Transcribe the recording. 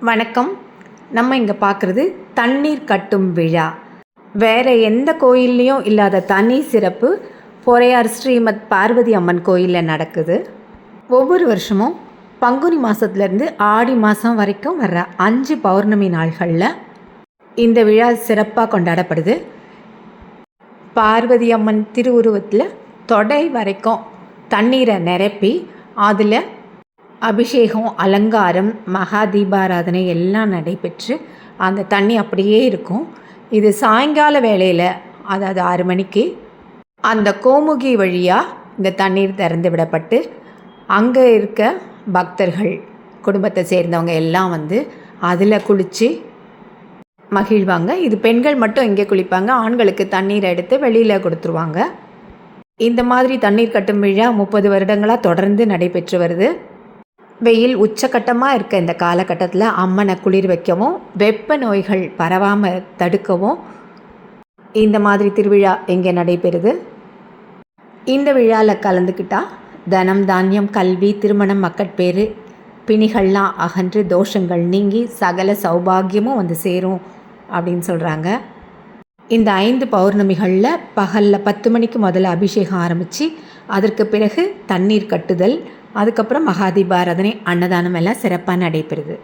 வணக்கம். நம்ம இங்கே பார்க்குறது தண்ணீர் கட்டும் விழா. வேறு எந்த கோயில்லையும் இல்லாத தனி சிறப்பு பொறையார் ஸ்ரீமத் பார்வதி அம்மன் கோயிலில் நடக்குது. ஒவ்வொரு வருஷமும் பங்குனி மாதத்துலேருந்து ஆடி மாதம் வரைக்கும் வர்ற 5 பௌர்ணமி நாள்களில் இந்த விழா சிறப்பாக கொண்டாடப்படுது. பார்வதி அம்மன் திருவுருவத்தில் தொடை வரைக்கும் தண்ணீரை நிரப்பி அதில் அபிஷேகம், அலங்காரம், மகா தீபாராதனை எல்லாம் நடைபெற்று அந்த தண்ணி அப்படியே இருக்கும். இது சாயங்கால வேளையில், அதாவது 6 மணிக்கு அந்த கோமுகி வழியாக இந்த தண்ணீர் திறந்து விடப்பட்டு அங்கே இருக்க பக்தர்கள், குடும்பத்தை சேர்ந்தவங்க எல்லாம் வந்து அதில் குளித்து மகிழ்வாங்க. இது பெண்கள் மட்டும் இங்கே குளிப்பாங்க, ஆண்களுக்கு தண்ணீர் எடுத்து வெளியில் கொடுத்துருவாங்க. இந்த மாதிரி தண்ணீர் கட்டும் விழா 30 வருடங்களாக தொடர்ந்து நடைபெற்று வருது. வெயில் உச்சக்கட்டமாக இருக்க இந்த காலகட்டத்தில் அம்மனை குளிர் வைக்கவும், வெப்ப நோய்கள் பரவாமல் தடுக்கவும் இந்த மாதிரி திருவிழா இங்கே நடைபெறுது. இந்த விழாவில் கலந்துக்கிட்டால் தனம், தானியம், கல்வி, திருமணம், மக்கட்பேறு, பிணிகள்லாம் அகன்று தோஷங்கள் நீங்கி சகல சௌபாகியமும் வந்து சேரும் அப்படின்னு சொல்கிறாங்க. இந்த 5 பௌர்ணமிகளில் பகலில் 10 மணிக்கு முதல்ல அபிஷேகம் ஆரம்பித்து அதற்கு பிறகு தண்ணீர் கட்டுதல், அதுக்கப்புறம் மகா தீபாராதனை, அன்னதானம் எல்லாம் சிறப்பாக நடைபெறுது.